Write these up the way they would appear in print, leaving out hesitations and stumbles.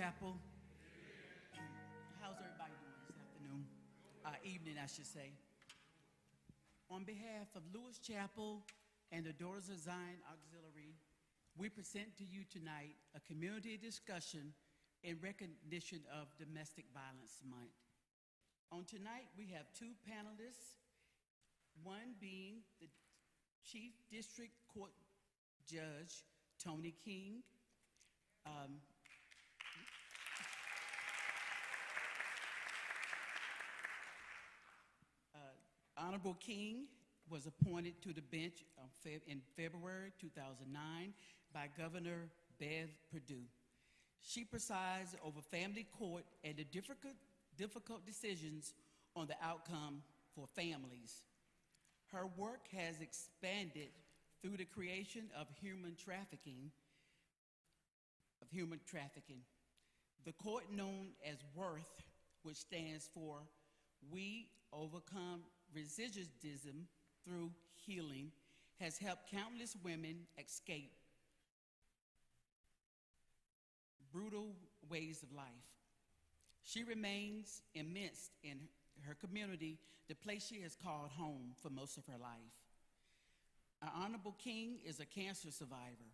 Chapel. How's everybody doing this afternoon? Evening, I should say. On behalf of Lewis Chapel and the Daughters of Zion Auxiliary, we present to you tonight a community discussion in recognition of Domestic Violence Month. On tonight, we have two panelists, one being the Chief District Court Judge, Tony King. Honorable King was appointed to the bench in February 2009 by Governor Bev Perdue. She presides over family court and the difficult decisions on the outcome for families. Her work has expanded through the creation of human trafficking. The court known as WORTH, which stands for We Overcome Recidivism Through Healing, has helped countless women escape brutal ways of life. She remains immersed in her community, the place she has called home for most of her life. Our Honorable King is a cancer survivor.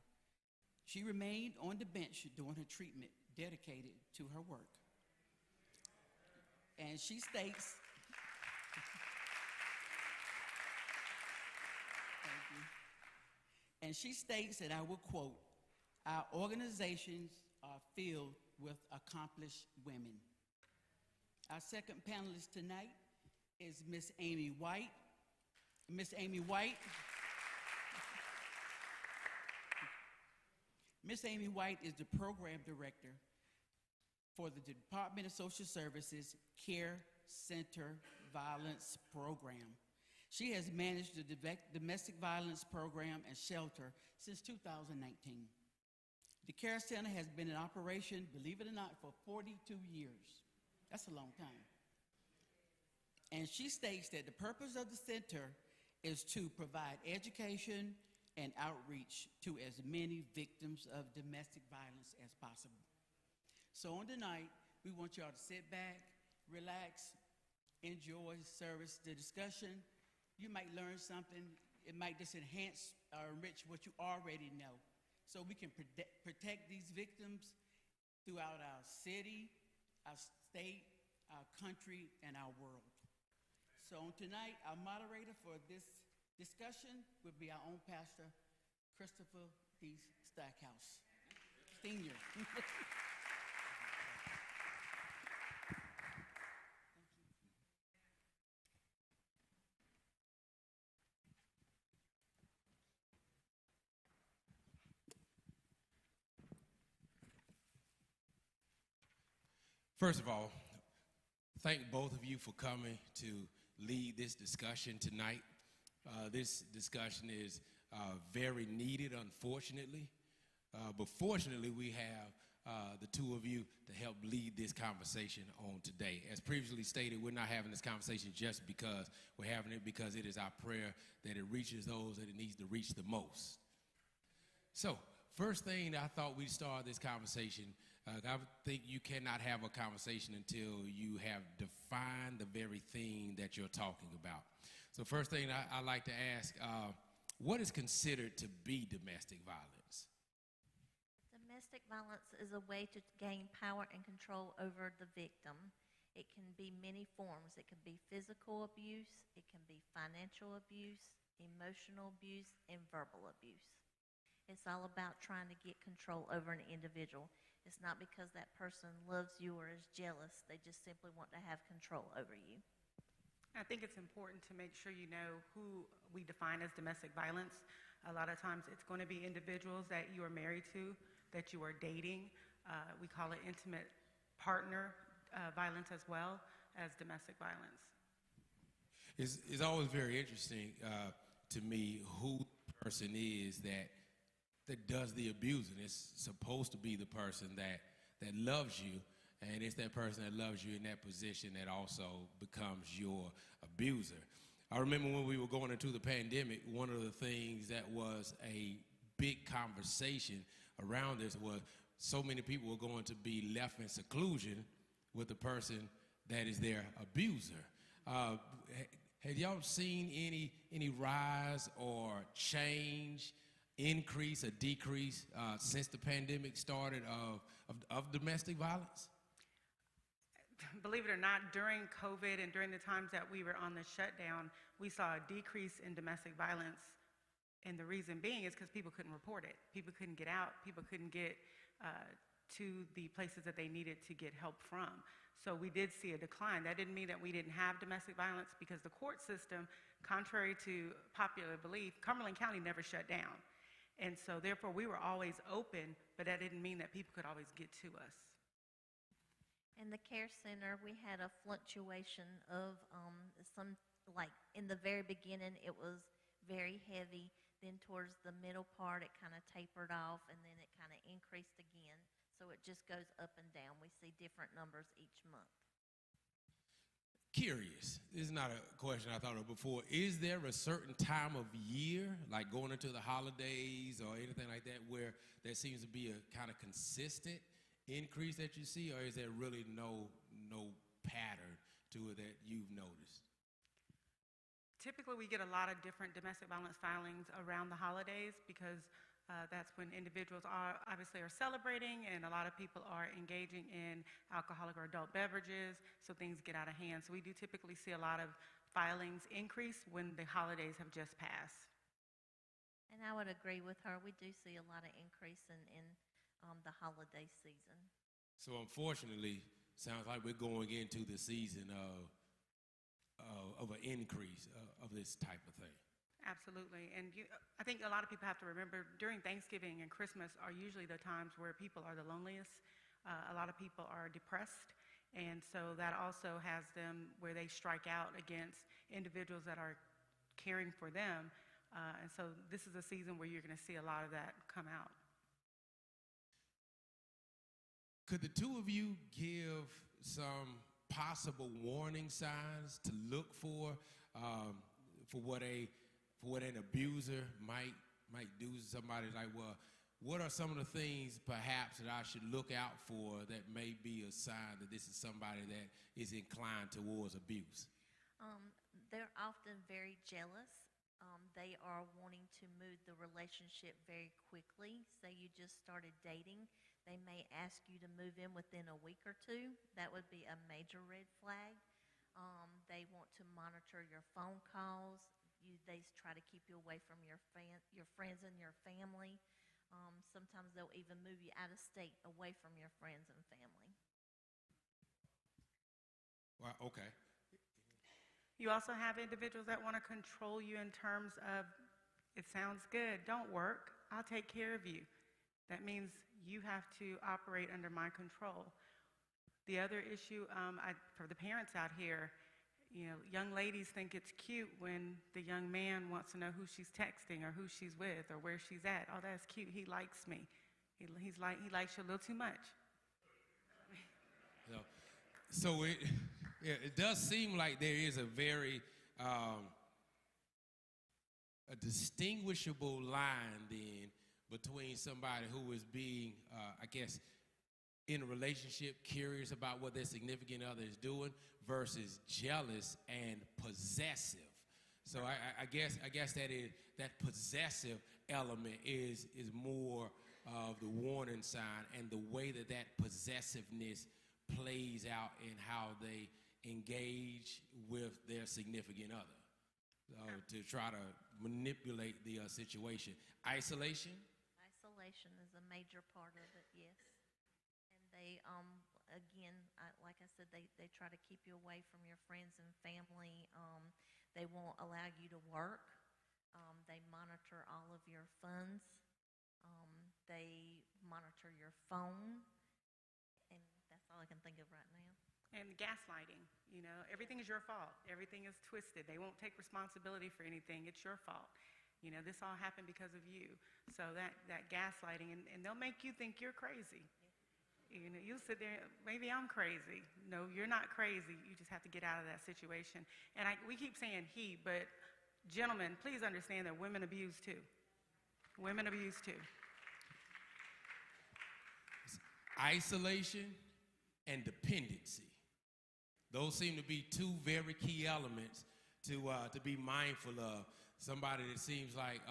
She remained on the bench during her treatment, dedicated to her work. And she states, and I will quote, "Our organizations are filled with accomplished women." Our second panelist tonight is Miss Amy White. Miss Amy White. Miss Amy White is the program director for the Department of Social Services Care Center Violence Program. She has managed the domestic violence program and shelter since 2019. The Care Center has been in operation, believe it or not, for 42 years. That's a long time. And she states that the purpose of the center is to provide education and outreach to as many victims of domestic violence as possible. So on tonight, we want y'all to sit back, relax, enjoy the discussion. You might learn something. It might just enhance or enrich what you already know. So we can protect these victims throughout our city, our state, our country, and our world. So tonight, our moderator for this discussion will be our own pastor, Christoppher D. Stackhouse, Senior. First of all, thank both of you for coming to lead this discussion tonight. This discussion is very needed, unfortunately, but fortunately we have the two of you to help lead this conversation on today. As previously stated, we're not having this conversation just because we're having it, because it is our prayer that it reaches those that it needs to reach the most. So, first thing I thought we'd start this conversation, I think you cannot have a conversation until you have defined the very thing that you're talking about. So first thing I'd like to ask, what is considered to be domestic violence? Domestic violence is a way to gain power and control over the victim. It can be many forms. It can be physical abuse, it can be financial abuse, emotional abuse, and verbal abuse. It's all about trying to get control over an individual. It's not because that person loves you or is jealous. They just simply want to have control over you. I think it's important to make sure you know who we define as domestic violence. A lot of times it's going to be individuals that you are married to, that you are dating. We call it intimate partner violence as well as domestic violence. It's always very interesting to me who the person is that does the abusing. It's supposed to be the person that loves you, and it's that person that loves you in that position that also becomes your abuser. I remember when we were going into the pandemic, one of the things that was a big conversation around this was so many people are going to be left in seclusion with the person that is their abuser. Have y'all seen any rise or change, increase or decrease since the pandemic started of domestic violence? Believe it or not, during COVID and during the times that we were on the shutdown, we saw a decrease in domestic violence. And the reason being is because people couldn't report it. People couldn't get out. People couldn't get to the places that they needed to get help from. So we did see a decline. That didn't mean that we didn't have domestic violence, because the court system, contrary to popular belief, Cumberland County never shut down. And so therefore we were always open, but that didn't mean that people could always get to us. In the care center, we had a fluctuation of some, like in the very beginning, it was very heavy. Then towards the middle part, it kind of tapered off, and then it kind of increased again. So it just goes up and down. We see different numbers each month. Curious, this is not a question I thought of before. Is there a certain time of year, like going into the holidays or anything like that, where there seems to be a kind of consistent increase that you see, or is there really no pattern to it that you've noticed? Typically, we get a lot of different domestic violence filings around the holidays, because that's when individuals are celebrating, and a lot of people are engaging in alcoholic or adult beverages, so things get out of hand. So we do typically see a lot of filings increase when the holidays have just passed. And I would agree with her. We do see a lot of increase in the holiday season. So unfortunately, sounds like we're going into the season of an increase of this type of thing. Absolutely. And I think a lot of people have to remember, during Thanksgiving and Christmas are usually the times where people are the loneliest. A lot of people are depressed, and so that also has them where they strike out against individuals that are caring for them. And so this is a season where you're going to see a lot of that come out. Could the two of you give some possible warning signs to look for what an abuser might do to somebody? Like, well, what are some of the things perhaps that I should look out for that may be a sign that this is somebody that is inclined towards abuse? They're often very jealous. They are wanting to move the relationship very quickly. Say you just started dating, they may ask you to move in within a week or two. That would be a major red flag. They want to monitor your phone calls. They try to keep you away from your friends and your family. Sometimes they'll even move you out of state, away from your friends and family. Well, okay. You also have individuals that want to control you in terms of, it sounds good, don't work, I'll take care of you. That means you have to operate under my control. The other issue for the parents out here, young ladies think it's cute when the young man wants to know who she's texting or who she's with or where she's at. Oh, that's cute. He likes me. He likes you a little too much. So it does seem like there is a very a distinguishable line then between somebody who is being, I guess, in a relationship, curious about what their significant other is doing, versus jealous and possessive. So I guess that possessive element is more of the warning sign, and the way that possessiveness plays out in how they engage with their significant other to try to manipulate the situation. Isolation is a major part of it, yes. And they, again, like I said, they try to keep you away from your friends and family. They won't allow you to work. They monitor all of your funds. They monitor your phone. And that's all I can think of right now. And gaslighting, everything is your fault. Everything is twisted. They won't take responsibility for anything. It's your fault. This all happened because of you. So that gaslighting, and they'll make you think you're crazy. You'll sit there, maybe I'm crazy. No, you're not crazy. You just have to get out of that situation. And we keep saying he, but gentlemen, please understand that women abuse too. Women abuse too. isolation and dependency. Those seem to be two very key elements to be mindful of. Somebody that seems like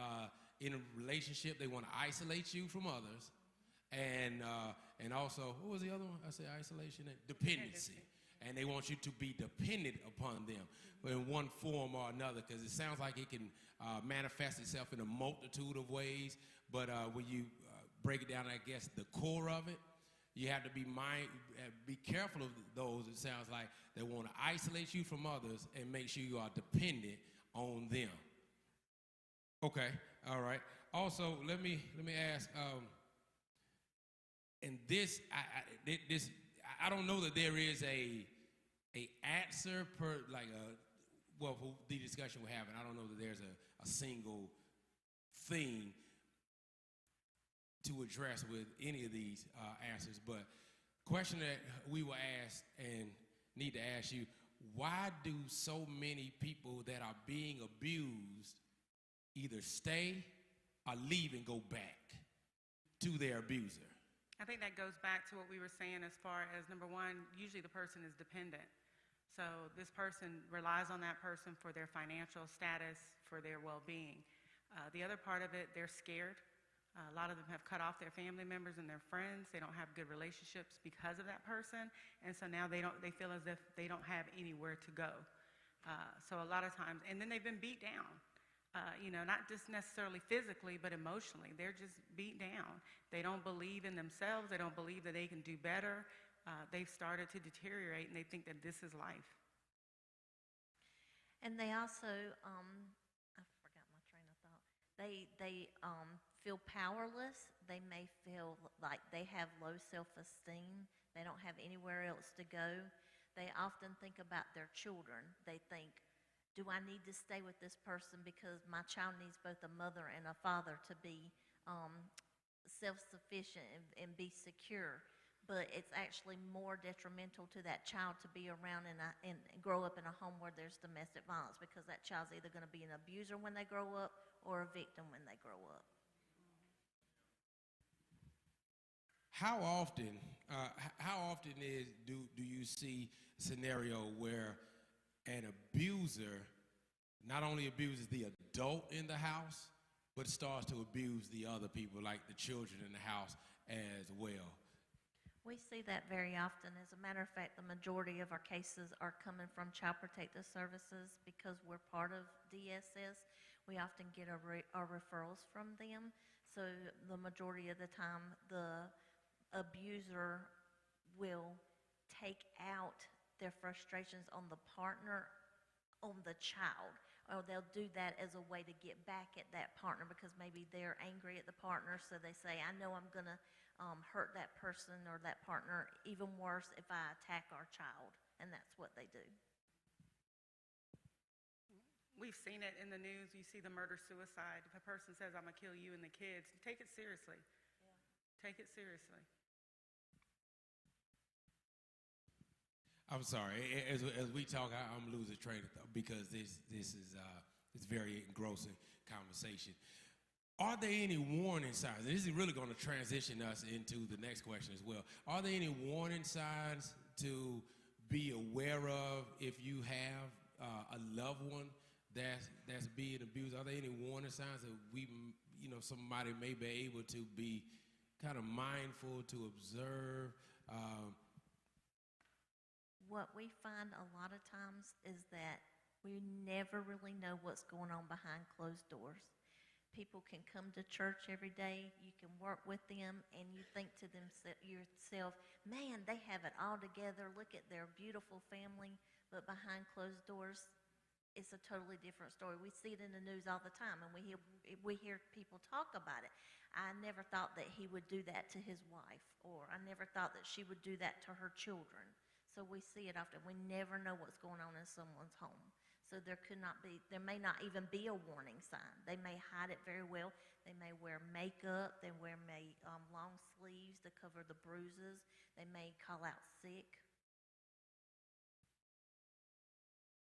in a relationship, they want to isolate you from others. And also, what was the other one? I said isolation and dependency. And they want you to be dependent upon them in one form or another, because it sounds like it can manifest itself in a multitude of ways. But when you break it down, I guess the core of it, you have to be careful of those, it sounds like, that want to isolate you from others and make sure you are dependent on them. Okay, all right. Also, let me ask, and this, I don't know that there is a answer per, like, for the discussion we're having, I don't know that there's a single thing to address with any of these answers, but question that we were asked and need to ask you: why do so many people that are being abused either stay or leave and go back to their abuser? I think that goes back to what we were saying as far as, number one, usually the person is dependent. So this person relies on that person for their financial status, for their well-being. The other part of it, they're scared. A lot of them have cut off their family members and their friends. They don't have good relationships because of that person. And so now they feel as if they don't have anywhere to go. So a lot of times, and then they've been beat down. Not just necessarily physically, but emotionally. They're just beat down. They don't believe in themselves. They don't believe that they can do better. They've started to deteriorate, and they think that this is life. And they also, I forgot my train of thought. They feel powerless. They may feel like they have low self-esteem. They don't have anywhere else to go. They often think about their children. They think, do I need to stay with this person because my child needs both a mother and a father to be self-sufficient and be secure? But it's actually more detrimental to that child to be around and grow up in a home where there's domestic violence, because that child's either going to be an abuser when they grow up or a victim when they grow up. How often do you see a scenario where an abuser not only abuses the adult in the house, but starts to abuse the other people, like the children in the house as well? We see that very often. As a matter of fact, the majority of our cases are coming from Child Protective Services because we're part of DSS. We often get our referrals from them. So the majority of the time, the abuser will take out their frustrations on the partner, on the child, or they'll do that as a way to get back at that partner because maybe they're angry at the partner, so they say, I know I'm going to hurt that person or that partner even worse if I attack our child, and that's what they do. We've seen it in the news. You see the murder-suicide. If a person says, I'm going to kill you and the kids, take it seriously. Yeah. Take it seriously. I'm sorry. As we talk, I'm losing train of thought because this is it's very engrossing conversation. Are there any warning signs? And this is really going to transition us into the next question as well. Are there any warning signs to be aware of if you have a loved one that's being abused? Are there any warning signs that somebody may be able to be kind of mindful to observe? What we find a lot of times is that we never really know what's going on behind closed doors. People can come to church every day, you can work with them, and you think to yourself, man, they have it all together, look at their beautiful family, but behind closed doors, it's a totally different story. We see it in the news all the time, and we hear people talk about it. I never thought that he would do that to his wife, or I never thought that she would do that to her children. So we see it often. We never know what's going on in someone's home. So there may not even be a warning sign. They may hide it very well. They may wear makeup. They may long sleeves to cover the bruises. They may call out sick.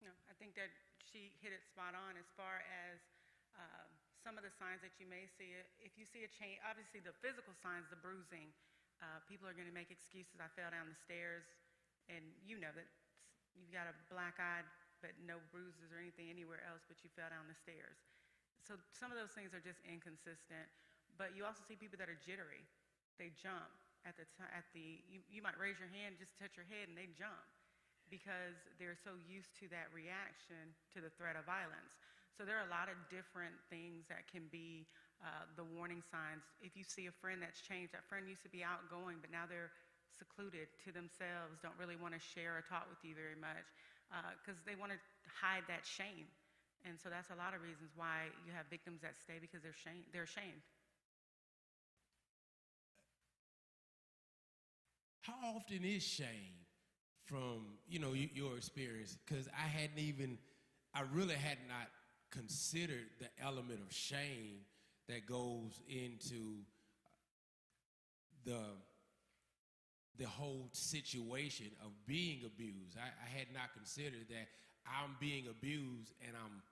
No, I think that she hit it spot on as far as some of the signs that you may see. If you see a change, obviously the physical signs, the bruising, People are going to make excuses. I fell down the stairs, and you know that you've got a black eye, but no bruises or anything anywhere else, but you fell down the stairs. So some of those things are just inconsistent. But you also see people that are jittery. They jump at you might raise your hand, just touch your head, and they jump because they're so used to that reaction to the threat of violence. So there are a lot of different things that can be the warning signs. If you see a friend that's changed, that friend used to be outgoing, but now they're secluded to themselves, don't really want to share or talk with you very much because they want to hide that shame. And so that's a lot of reasons why you have victims that stay, because they're ashamed. How often is shame from, your experience? Because I really had not considered the element of shame that goes into the whole situation of being abused. I had not considered that I'm being abused and I'm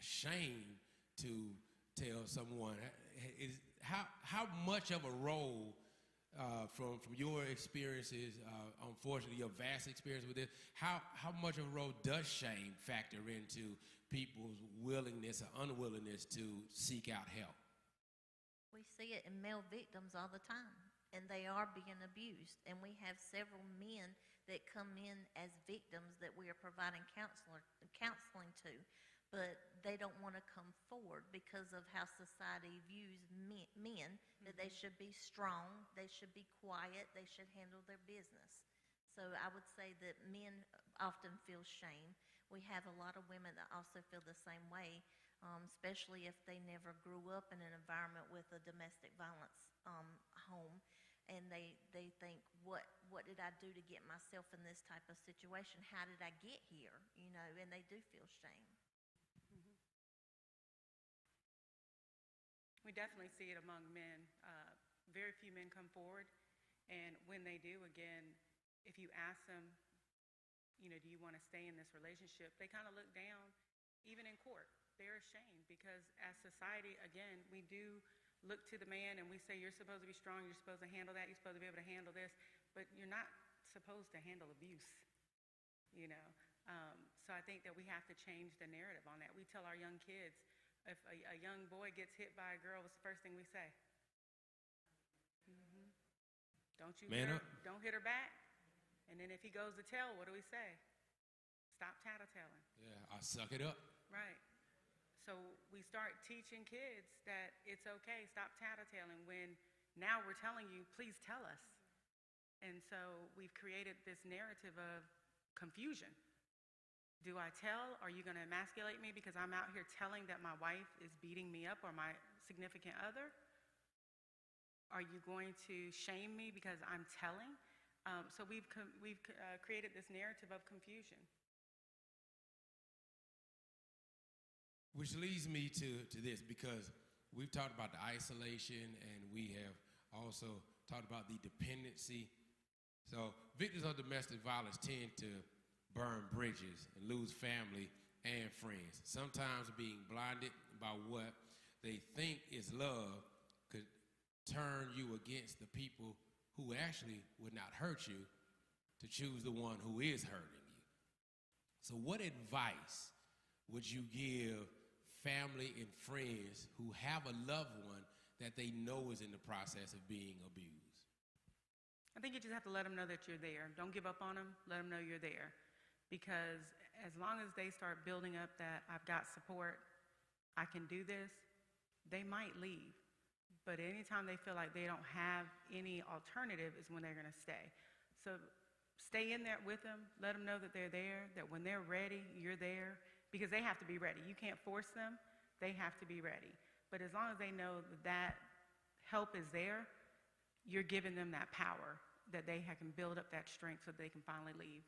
ashamed to tell someone. How much of a role from your experiences, unfortunately, your vast experience with this, how much of a role does shame factor into people's willingness or unwillingness to seek out help? We see it in male victims all the time, and they are being abused. And we have several men that come in as victims that we are providing counseling to, but they don't want to come forward because of how society views men, that they should be strong, they should be quiet, they should handle their business. So I would say that men often feel shame. We have a lot of women that also feel the same way, especially if they never grew up in an environment with a domestic violence home, and they think, what did I do to get myself in this type of situation? How did I get here? And they do feel shame. We definitely see it among men. Very few men come forward, and when they do, again, if you ask them, do you want to stay in this relationship, they kind of look down, even in court. They're ashamed because as society, again, we do look to the man and we say, you're supposed to be strong, you're supposed to handle that, you're supposed to be able to handle this, but you're not supposed to handle abuse, So I think that we have to change the narrative on that. We tell our young kids, if a young boy gets hit by a girl, what's the first thing we say? Don't hit her back. And then if he goes to tell, what do we say? Stop tattletelling. Yeah, I'll suck it up. Right. So we start teaching kids that it's okay, stop tattletelling, when now we're telling you, please tell us. And so we've created this narrative of confusion. Do I tell? Are you going to emasculate me because I'm out here telling that my wife is beating me up or my significant other? Are you going to shame me because I'm telling? So we've created this narrative of confusion. Which leads me to this, because we've talked about the isolation and we have also talked about the dependency. So victims of domestic violence tend to burn bridges and lose family and friends. Sometimes being blinded by what they think is love could turn you against the people who actually would not hurt you to choose the one who is hurting you. So what advice would you give family and friends who have a loved one that they know is in the process of being abused? I think you just have to let them know that you're there. Don't give up on them. Let them know you're there. Because as long as they start building up that I've got support, I can do this, they might leave. But anytime they feel like they don't have any alternative is when they're going to stay. So stay in there with them. Let them know that they're there, that when they're ready, you're there. Because they have to be ready. You can't force them. They have to be ready. But as long as they know that help is there, you're giving them that power, that they can build up that strength so they can finally leave.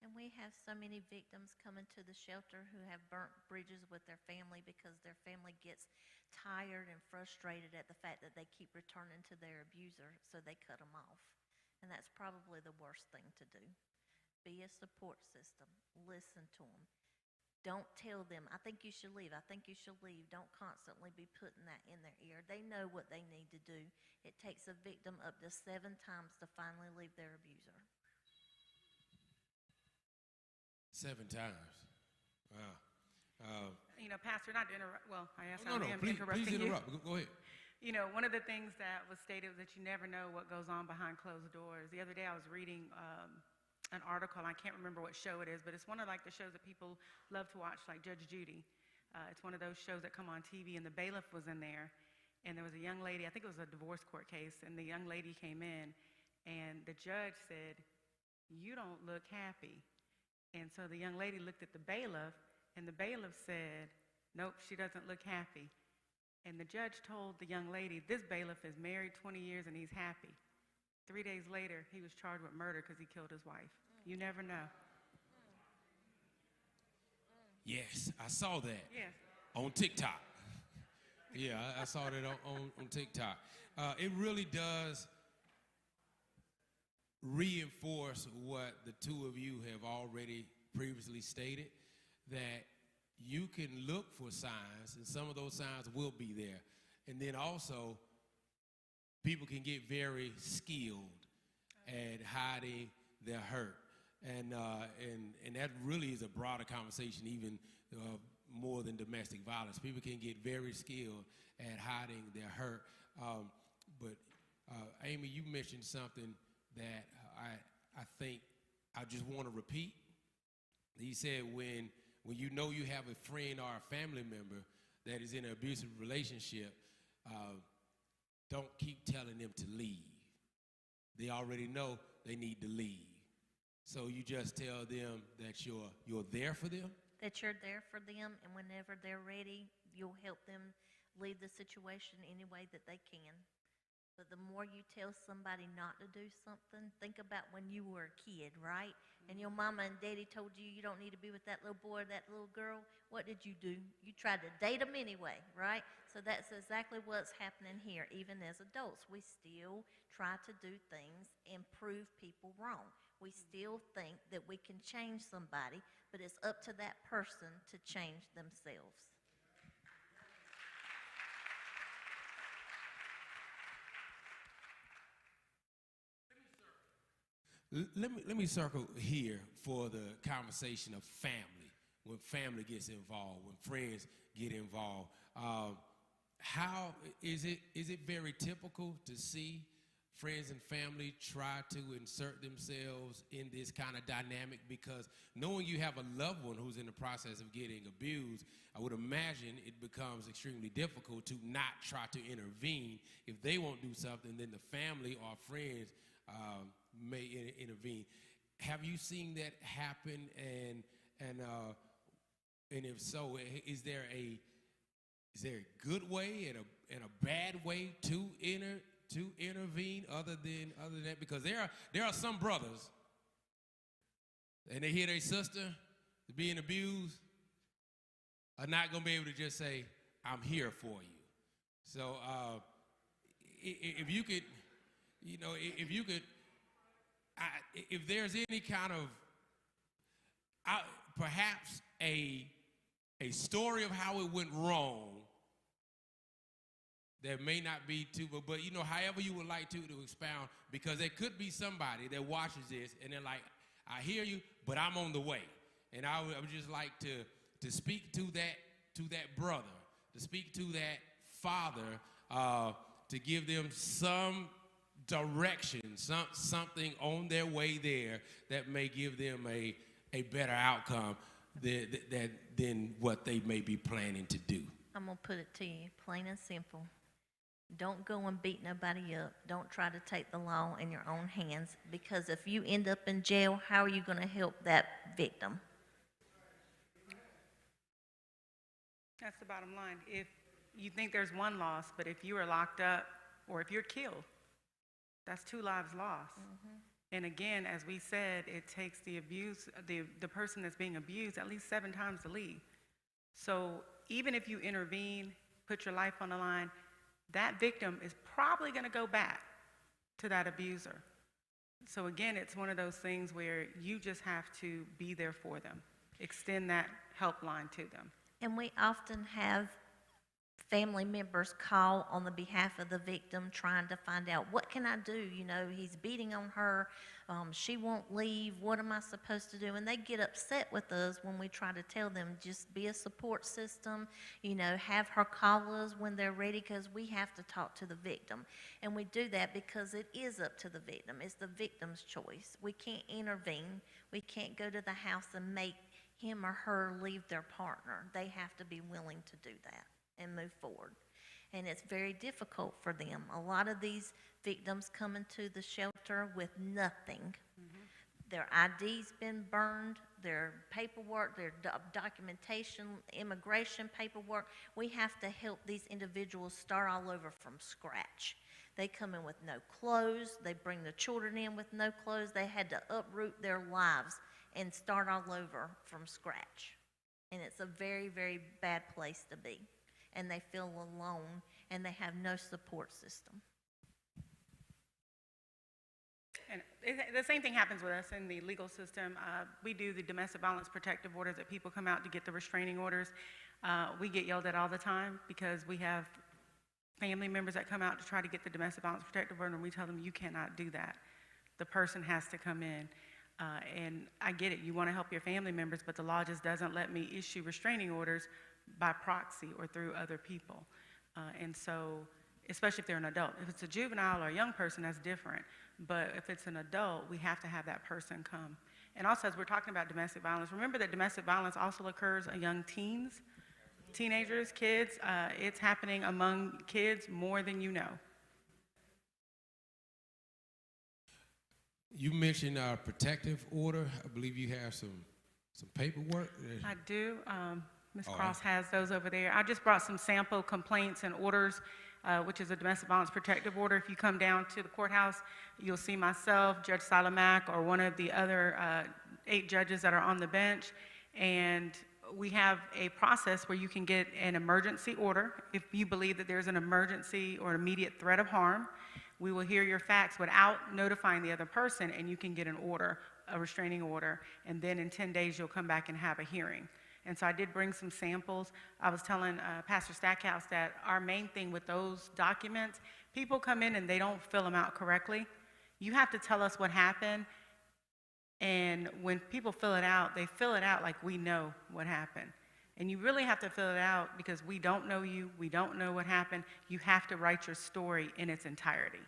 And we have so many victims coming to the shelter who have burnt bridges with their family because their family gets tired and frustrated at the fact that they keep returning to their abuser, so they cut them off. And that's probably the worst thing to do. Be a support system. Listen to them. Don't tell them, I think you should leave, I think you should leave. Don't constantly be putting that in their ear. They know what they need to do. It takes a victim up to 7 times to finally leave their abuser. 7 times. Wow. You know, Pastor, not to interrupt, well, I guess No, I am please interrupting you. interrupt. Go ahead. You know, one of the things that was stated was that you never know what goes on behind closed doors. The other day I was reading an article, I can't remember what show it is, but it's one of like the shows that people love to watch, like Judge Judy. It's one of those shows that come on TV, and the bailiff was in there, and there was a young lady, I think it was a divorce court case, and the young lady came in, and the judge said, "You don't look happy." And so the young lady looked at the bailiff, and the bailiff said, "Nope, she doesn't look happy." And the judge told the young lady, "This bailiff is married 20 years and he's happy." 3 days later, he was charged with murder because he killed his wife. You never know. Yes, I saw that Yes. on TikTok. Yeah, I saw that on TikTok. It really does reinforce what the two of you have already previously stated, that you can look for signs, and some of those signs will be there. And then also, people can get very skilled at hiding their hurt. And that really is a broader conversation, even more than domestic violence. People can get very skilled at hiding their hurt. But Amy, you mentioned something that I think I just want to repeat. He said when you know you have a friend or a family member that is in an abusive relationship, don't keep telling them to leave. They already know they need to leave. So you just tell them that you're there for them. That you're there for them, and whenever they're ready, you'll help them leave the situation any way that they can. But the more you tell somebody not to do something, think about when you were a kid, right? And your mama and daddy told you don't need to be with that little boy or that little girl. What did you do? You tried to date them anyway, right? So that's exactly what's happening here. Even as adults, we still try to do things and prove people wrong. We still think that we can change somebody, but it's up to that person to change themselves. Let me circle here for the conversation of family. When family gets involved, when friends get involved, how is it very typical to see friends and family try to insert themselves in this kind of dynamic? Because knowing you have a loved one who's in the process of getting abused, I would imagine it becomes extremely difficult to not try to intervene. If they won't do something, then the family or friends may intervene. Have you seen that happen? And if so, is there a good way and a bad way to intervene other than that? Because there are some brothers, and they hear their sister being abused, are not going to be able to just say, "I'm here for you." So if you could, if there's any kind of perhaps a story of how it went wrong that may not be too, but however you would like to expound, because there could be somebody that watches this and they're like, "I hear you, but I'm on the way." And I would just like to speak to that brother, to speak to that father, to give them some direction, something on their way there that may give them a better outcome than what they may be planning to do. I'm going to put it to you, plain and simple. Don't go and beat nobody up. Don't try to take the law in your own hands, because if you end up in jail, how are you going to help that victim? That's the bottom line. If you think there's one loss, but if you are locked up or if you're killed, that's 2 lives lost. Mm-hmm. And again, as we said, it takes the person that's being abused at least 7 times to leave. So even if you intervene, put your life on the line, that victim is probably going to go back to that abuser. So again, it's one of those things where you just have to be there for them. extend that helpline to them. And we often have family members call on the behalf of the victim trying to find out, what can I do? You know, he's beating on her. She won't leave. What am I supposed to do? And they get upset with us when we try to tell them, just be a support system, you know, have her call us when they're ready, because we have to talk to the victim. And we do that because it is up to the victim. It's the victim's choice. We can't intervene. We can't go to the house and make him or her leave their partner. They have to be willing to do that and move forward. And it's very difficult for them. A lot of these victims come into the shelter with nothing. Their ID's been burned, their paperwork, their documentation, immigration paperwork. We have to help these individuals start all over from scratch. They come in with no clothes. They bring the children in with no clothes. They had to uproot their lives and start all over from scratch. And it's a very, very bad place to be. And they feel alone, and they have no support system. And the same thing happens with us in the legal system. We do the domestic violence protective orders that people come out to get the restraining orders. We get yelled at all the time because we have family members that come out to try to get the domestic violence protective order, and we tell them, you cannot do that. The person has to come in. And I get it, you want to help your family members, but the law just doesn't let me issue restraining orders by proxy or through other people. And so, especially if they're an adult. If it's a juvenile or a young person, that's different. But if it's an adult, we have to have that person come. And also, as we're talking about domestic violence, remember that domestic violence also occurs among young teens, teenagers, kids. It's happening among kids more than you know. You mentioned protective order. I believe you have some paperwork. I do. Ms. Cross has those over there. I just brought some sample complaints and orders, which is a domestic violence protective order. If you come down to the courthouse, you'll see myself, Judge Salamak, or one of the other 8 judges that are on the bench. And we have a process where you can get an emergency order if you believe that there's an emergency or immediate threat of harm. We will hear your facts without notifying the other person, and you can get an order, a restraining order, and then in 10 days you'll come back and have a hearing. And so I did bring some samples. I was telling Pastor Stackhouse that our main thing with those documents, people come in and they don't fill them out correctly. You have to tell us what happened, and when people fill it out, they fill it out like we know what happened. And you really have to fill it out because we don't know you, we don't know what happened. You have to write your story in its entirety.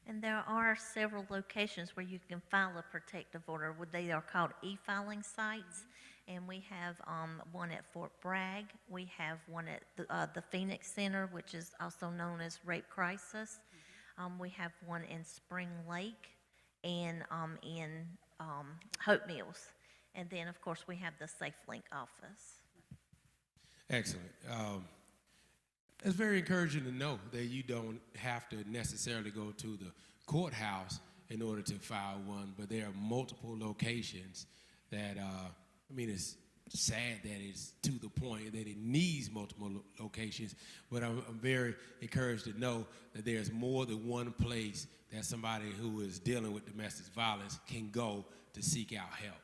And there are several locations where you can file a protective order. They are called e-filing sites. And we have one at Fort Bragg. We have one at the Phoenix Center, which is also known as Rape Crisis. We have one in Spring Lake and in Hope Mills. And then, of course, we have the SafeLink office. Excellent. It's very encouraging to know that you don't have to necessarily go to the courthouse in order to file one, but there are multiple locations that, I mean, it's sad that it's to the point that it needs multiple locations, but I'm very encouraged to know that there's more than one place that somebody who is dealing with domestic violence can go to seek out help.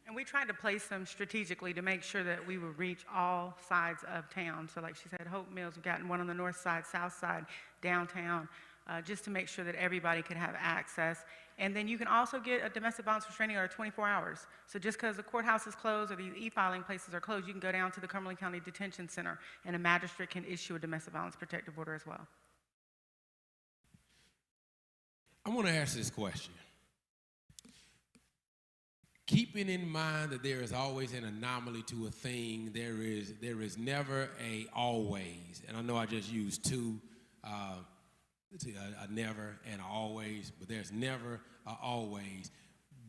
And we tried to place them strategically to make sure that we would reach all sides of town. So like she said, Hope Mills, we've gotten one on the north side, south side, downtown, just to make sure that everybody could have access. And then you can also get a domestic violence restraining order 24 hours. So just because the courthouse is closed or these e-filing places are closed, you can go down to the Cumberland County Detention Center and a magistrate can issue a domestic violence protective order as well. I want to ask this question. Keeping in mind that there is always an anomaly to a thing, there is never a always. And I know I just used two, a never and a always, but there's never a always.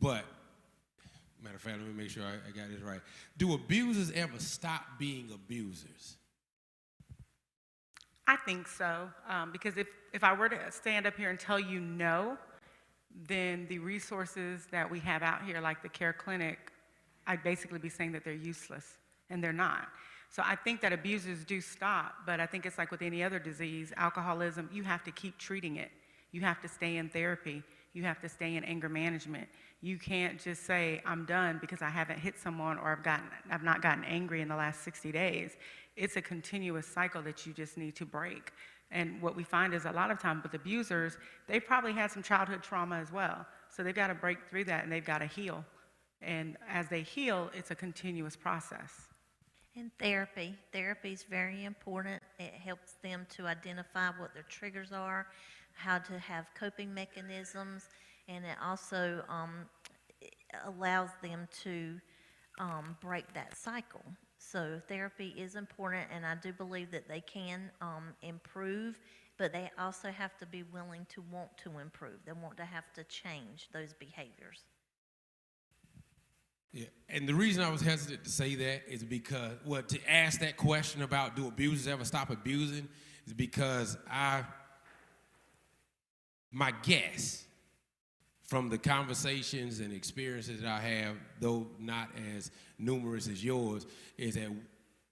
But, matter of fact, let me make sure I got this right. Do abusers ever stop being abusers? I think so, because if I were to stand up here and tell you no, then the resources that we have out here, like the care clinic, I'd basically be saying that they're useless, and they're not. So I think that abusers do stop, but I think it's like with any other disease, alcoholism, you have to keep treating it. You have to stay in therapy. You have to stay in anger management. You can't just say, I'm done because I haven't hit someone or I've not gotten angry in the last 60 days. It's a continuous cycle that you just need to break. And what we find is a lot of times with abusers, they probably had some childhood trauma as well. So they've got to break through that and they've got to heal. And as they heal, it's a continuous process. And therapy. Therapy is very important. It helps them to identify what their triggers are, how to have coping mechanisms, and it also allows them to break that cycle. So therapy is important, and I do believe that they can improve, but they also have to be willing to want to improve. They want to have to change those behaviors. Yeah, and the reason I was hesitant to say that is because, well, to ask that question about do abusers ever stop abusing is because my guess from the conversations and experiences that I have, though not as numerous as yours, is that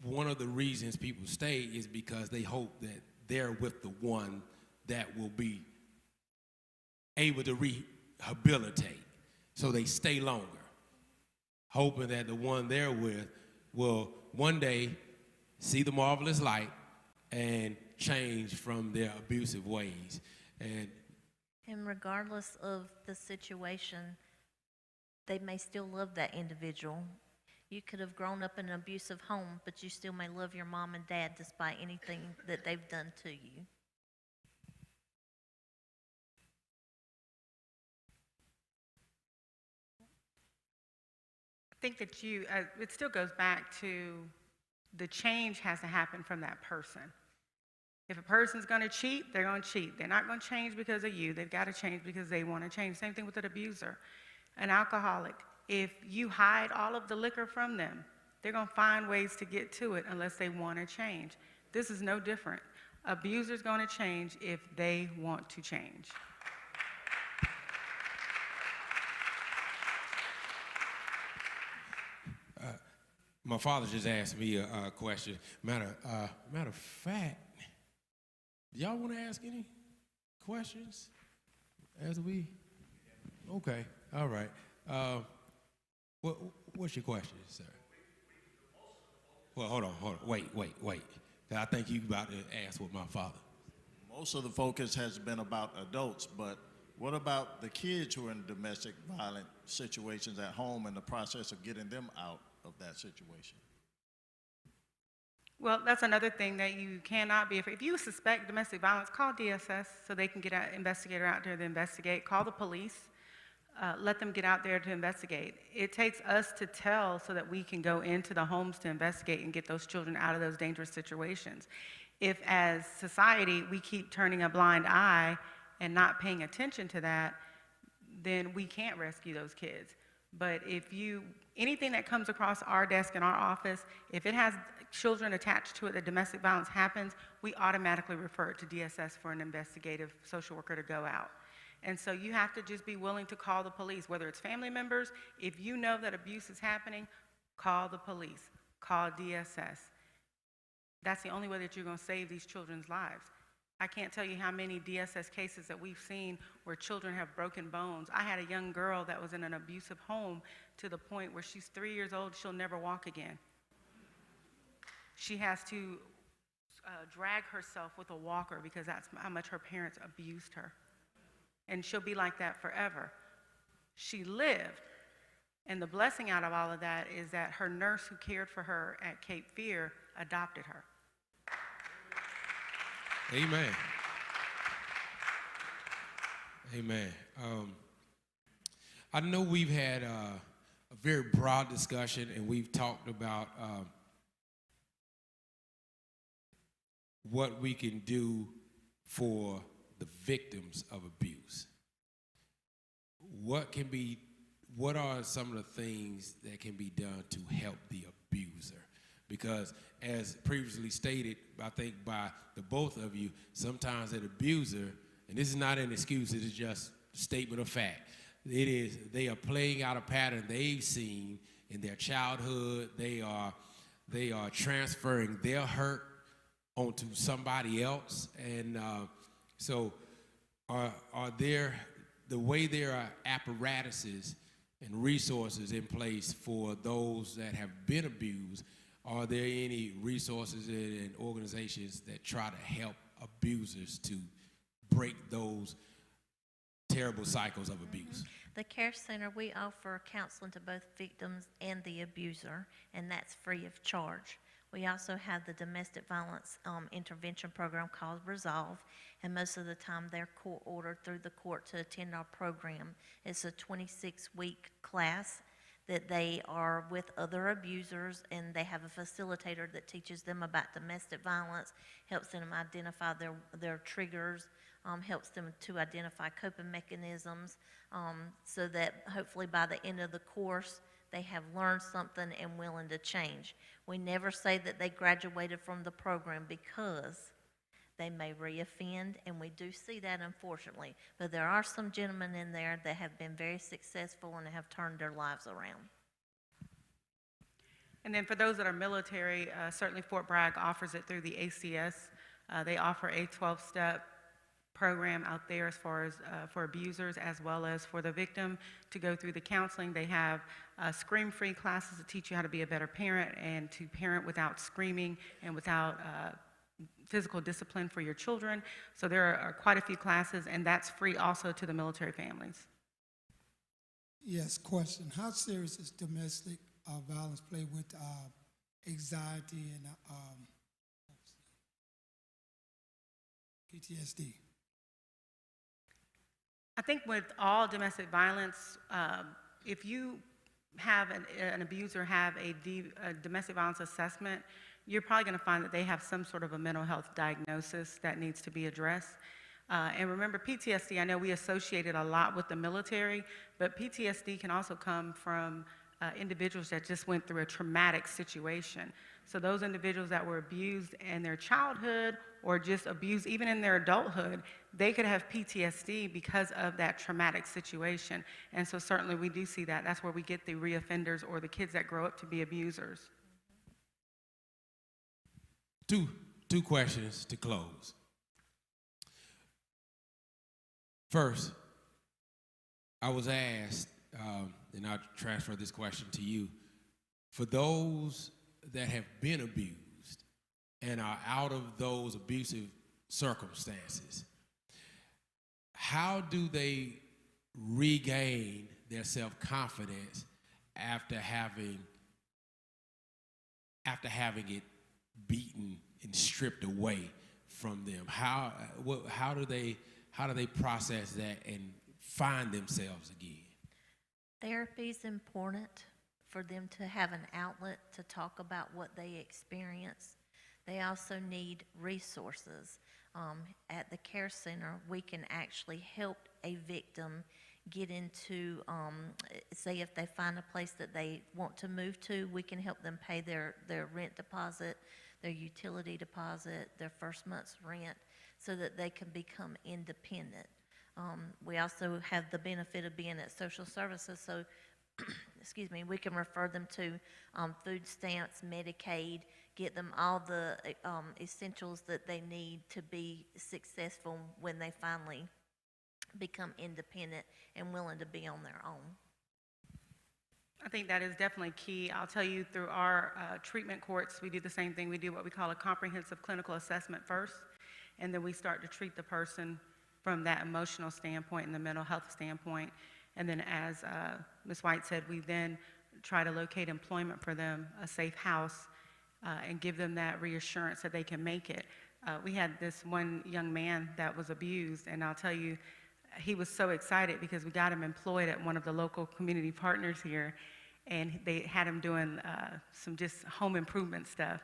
one of the reasons people stay is because they hope that they're with the one that will be able to rehabilitate, so they stay longer, hoping that the one they're with will one day see the marvelous light and change from their abusive ways. And regardless of the situation, they may still love that individual. You could have grown up in an abusive home, but you still may love your mom and dad despite anything that they've done to you. I think that it still goes back to the change has to happen from that person. If a person's going to cheat, they're going to cheat. They're not going to change because of you. They've got to change because they want to change. Same thing with an abuser, an alcoholic. If you hide all of the liquor from them, they're going to find ways to get to it unless they want to change. This is no different. Abuser's going to change if they want to change. My father just asked me a question. Matter of fact, do y'all want to ask any questions as we? Okay, all right. What's your question, sir? Well, hold on. Wait. I think you about to ask what my father. Most of the focus has been about adults, but what about the kids who are in domestic violent situations at home and the process of getting them out of that situation? Well, that's another thing that you cannot be afraid. If you suspect domestic violence, call DSS so they can get an investigator out there to investigate. Call the police. Let them get out there to investigate. It takes us to tell so that we can go into the homes to investigate and get those children out of those dangerous situations. If as society we keep turning a blind eye and not paying attention to that, then we can't rescue those kids. But anything that comes across our desk in our office, if it has children attached to it that domestic violence happens, we automatically refer it to DSS for an investigative social worker to go out. And so you have to just be willing to call the police, whether it's family members. If you know that abuse is happening, call the police, call DSS. That's the only way that you're going to save these children's lives. I can't tell you how many DSS cases that we've seen where children have broken bones. I had a young girl that was in an abusive home to the point where she's 3 years old, she'll never walk again. She has to drag herself with a walker because that's how much her parents abused her. And she'll be like that forever. She lived, and the blessing out of all of that is that her nurse who cared for her at Cape Fear adopted her. Amen. Amen. I know we've had a very broad discussion, and we've talked about what we can do for the victims of abuse. What are some of the things that can be done to help the abuser? Because as previously stated, I think by the both of you, sometimes an abuser, and this is not an excuse, it is just a statement of fact. They are playing out a pattern they've seen in their childhood. They are transferring their hurt onto somebody else. And so are there the way there are apparatuses and resources in place for those that have been abused, are there any resources and organizations that try to help abusers to break those terrible cycles of abuse? The Care Center, we offer counseling to both victims and the abuser, and that's free of charge. We also have the domestic violence intervention program called Resolve, and most of the time they're court ordered through the court to attend our program. It's a 26-week class that they are with other abusers, and they have a facilitator that teaches them about domestic violence, helps them identify their triggers, helps them to identify coping mechanisms, so that hopefully by the end of the course, they have learned something and willing to change. We never say that they graduated from the program because they may reoffend, and we do see that, unfortunately. But there are some gentlemen in there that have been very successful and have turned their lives around. And then for those that are military, certainly Fort Bragg offers it through the ACS. They offer a 12-step program out there as far as for abusers as well as for the victim to go through the counseling. They have scream-free classes to teach you how to be a better parent and to parent without screaming and without physical discipline for your children. So there are quite a few classes, and that's free also to the military families. Yes, question. How serious is domestic violence play with anxiety and PTSD? I think with all domestic violence, if you have an abuser have a domestic violence assessment, you're probably going to find that they have some sort of a mental health diagnosis that needs to be addressed. And remember, PTSD, I know we associate it a lot with the military, but PTSD can also come from individuals that just went through a traumatic situation. So those individuals that were abused in their childhood or just abused even in their adulthood, they could have PTSD because of that traumatic situation. And so certainly we do see that. That's where we get the reoffenders or the kids that grow up to be abusers. Two questions to close. First, I was asked, and I'll transfer this question to you, for those that have been abused and are out of those abusive circumstances, how do they regain their self-confidence after having it beaten and stripped away from them? How do they process that and find themselves again? Therapy is important for them to have an outlet to talk about what they experience. They also need resources. At the Care Center, we can actually help a victim get into, say if they find a place that they want to move to, we can help them pay their rent deposit, their utility deposit, their first month's rent, so that they can become independent. We also have the benefit of being at social services, so excuse me, we can refer them to food stamps, Medicaid, get them all the essentials that they need to be successful when they finally become independent and willing to be on their own. I think that is definitely key. I'll tell you, through our treatment courts, we do the same thing. We do what we call a comprehensive clinical assessment first, and then we start to treat the person from that emotional standpoint and the mental health standpoint. And then as Ms. White said, we then try to locate employment for them, a safe house, and give them that reassurance that they can make it. We had this one young man that was abused, and I'll tell you, he was so excited because we got him employed at one of the local community partners here, and they had him doing some just home improvement stuff.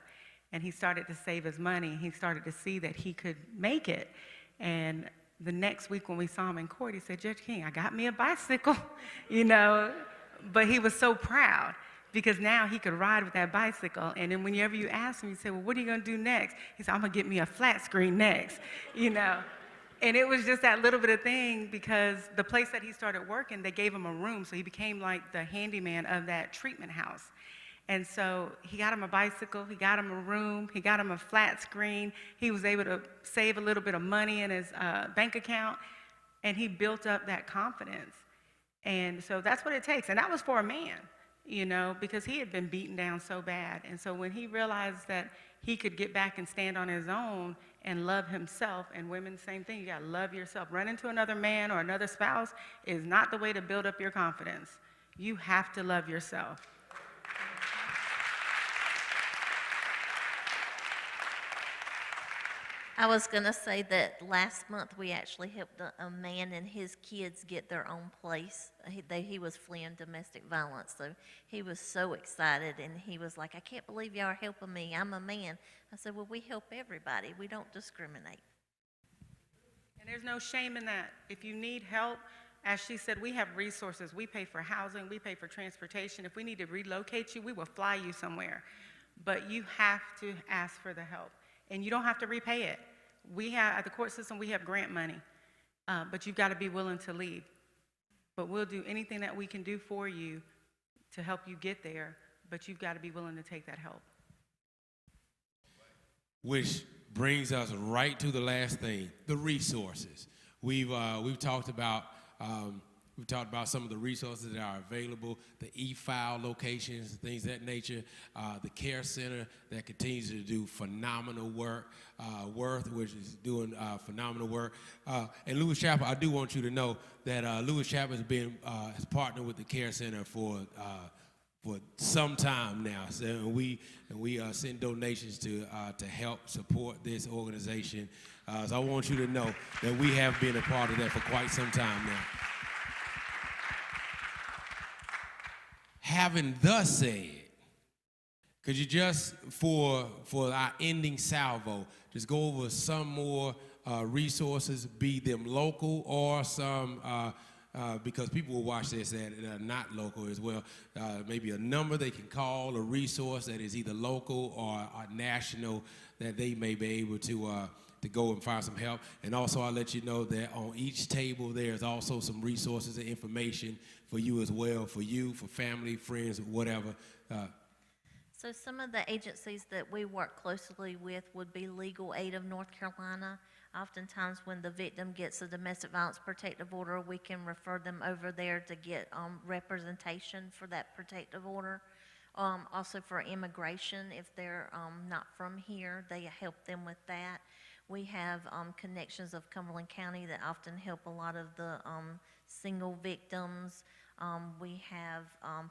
And he started to save his money. He started to see that he could make it. And the next week when we saw him in court, he said, "Judge King, I got me a bicycle," you know. But he was so proud because now he could ride with that bicycle. And then whenever you ask him, you say, "Well, what are you going to do next?" He said, "I'm going to get me a flat screen next," you know. And it was just that little bit of thing because the place that he started working, they gave him a room. So he became like the handyman of that treatment house. And so he got him a bicycle, he got him a room, he got him a flat screen. He was able to save a little bit of money in his bank account. And he built up that confidence. And so that's what it takes. And that was for a man, you know, because he had been beaten down so bad. And so when he realized that he could get back and stand on his own and love himself, and women, same thing, you gotta love yourself. Run into another man or another spouse is not the way to build up your confidence. You have to love yourself. I was going to say that last month we actually helped a man and his kids get their own place. He was fleeing domestic violence, so he was so excited, and he was like, I can't believe y'all are helping me. I'm a man. I said, well, we help everybody. We don't discriminate. And there's no shame in that. If you need help, as she said, we have resources. We pay for housing. We pay for transportation. If we need to relocate you, we will fly you somewhere. But you have to ask for the help. And you don't have to repay it. We have, at the court system, we have grant money, but you've got to be willing to leave. But we'll do anything that we can do for you to help you get there, but you've got to be willing to take that help. Which brings us right to the last thing, the resources. We've talked about some of the resources that are available, the e-file locations, things of that nature, the care center that continues to do phenomenal work, Worth, which is doing phenomenal work. And Lewis Chapel, I do want you to know that Lewis Chapel has partnered with the care center for some time now. So we send donations to help support this organization. So I want you to know that we have been a part of that for quite some time now. Having thus said, could you just, for our ending salvo, just go over some more resources, be them local or some, because people will watch this that are not local as well, maybe a number they can call, a resource that is either local or national that they may be able to go and find some help. And also I'll let you know that on each table there's also some resources and information for you as well, for you, for family, friends, whatever. So some of the agencies that we work closely with would be Legal Aid of North Carolina. Oftentimes when the victim gets a domestic violence protective order, we can refer them over there to get representation for that protective order. Also for immigration, if they're not from here, they help them with that. We have connections of Cumberland County that often help a lot of the single victims. We have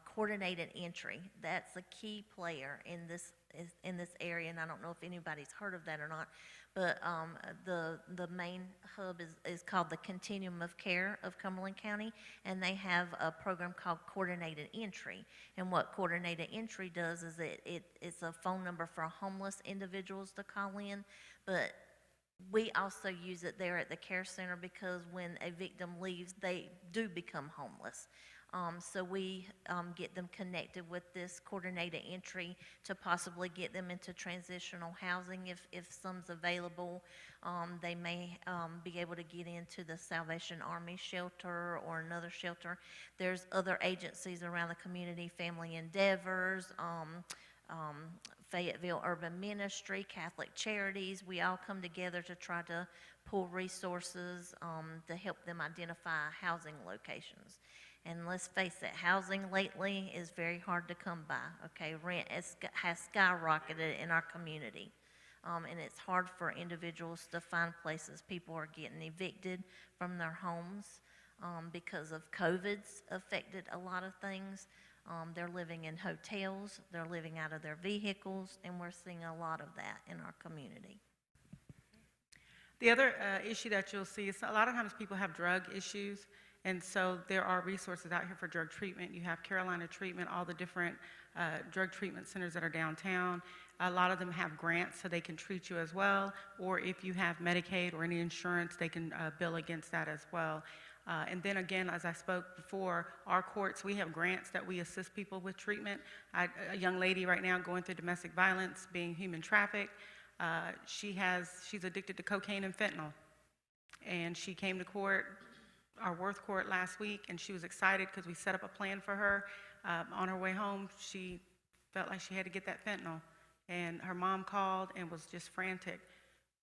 coordinated entry. That's a key player in this area, and I don't know if anybody's heard of that or not, but the main hub is called the Continuum of Care of Cumberland County, and they have a program called Coordinated Entry. And what Coordinated Entry does is it's a phone number for homeless individuals to call in, but we also use it there at the care center because when a victim leaves, they do become homeless. So we get them connected with this coordinated entry to possibly get them into transitional housing if some's available. They may be able to get into the Salvation Army shelter or another shelter. There's other agencies around the community, Family Endeavors, Fayetteville Urban Ministry, Catholic Charities. We all come together to try to pull resources to help them identify housing locations. And let's face it, housing lately is very hard to come by, okay? Rent has skyrocketed in our community. And it's hard for individuals to find places. People are getting evicted from their homes because of COVID's affected a lot of things. They're living in hotels, they're living out of their vehicles, and we're seeing a lot of that in our community. The other issue that you'll see is a lot of times people have drug issues, and so there are resources out here for drug treatment. You have Carolina Treatment, all the different drug treatment centers that are downtown. A lot of them have grants so they can treat you as well, or if you have Medicaid or any insurance, they can bill against that as well. And then again, as I spoke before, our courts, we have grants that we assist people with treatment. A young lady right now going through domestic violence, being human trafficked, she's addicted to cocaine and fentanyl. And she came to court, our Worth court last week, and she was excited because we set up a plan for her. On her way home, she felt like she had to get that fentanyl. And her mom called and was just frantic.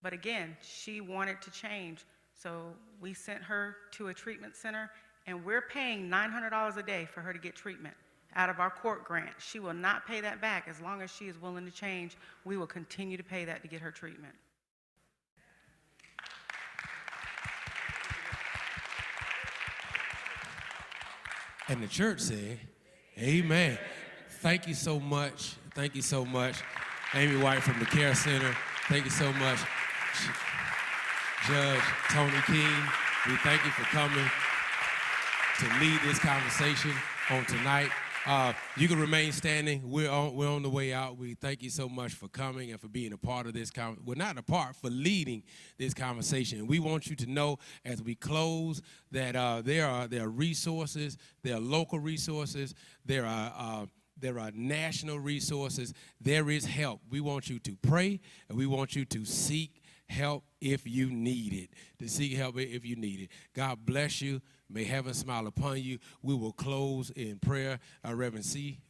But again, she wanted to change. So we sent her to a treatment center, and we're paying $900 a day for her to get treatment out of our court grant. She will not pay that back. As long as she is willing to change, we will continue to pay that to get her treatment. And the church said, amen. Thank you so much. Thank you so much. Amy White from the Care Center. Thank you so much. Judge Tony King, we thank you for coming to lead this conversation on tonight. You can remain standing. We're on the way out. We thank you so much for coming and for being a part of this Well, not a part, for leading this conversation. We want you to know as we close that there are resources, there are local resources, there are national resources. There is help. We want you to pray, and we want you to seek help if you need it. To seek help if you need it. God bless you. May heaven smile upon you. We will close in prayer. Reverend C.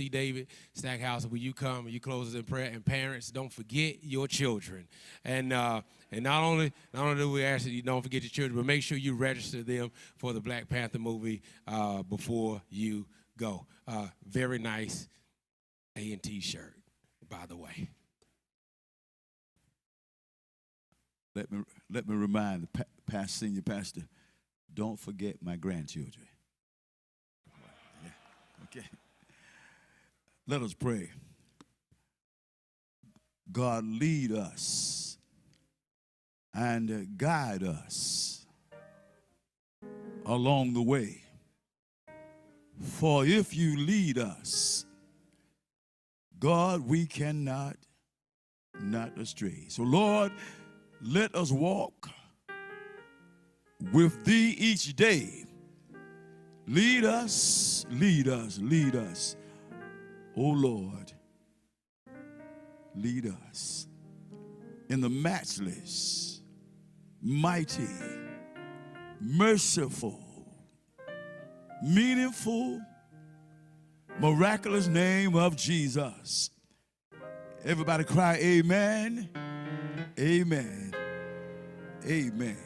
David Stackhouse, will you come and you close us in prayer? And parents, don't forget your children. And not only do we ask that you don't forget your children, but make sure you register them for the Black Panther movie before you go. Very nice A&T shirt, by the way. Let me remind the senior pastor, don't forget my grandchildren. Yeah. Okay. Let us pray. God, lead us and guide us along the way. For if you lead us, God, we cannot not astray. So, Lord, let us walk with thee each day. Lead us, lead us, lead us. Oh Lord, lead us in the matchless, mighty, merciful, meaningful, miraculous name of Jesus. Everybody cry amen, amen, amen.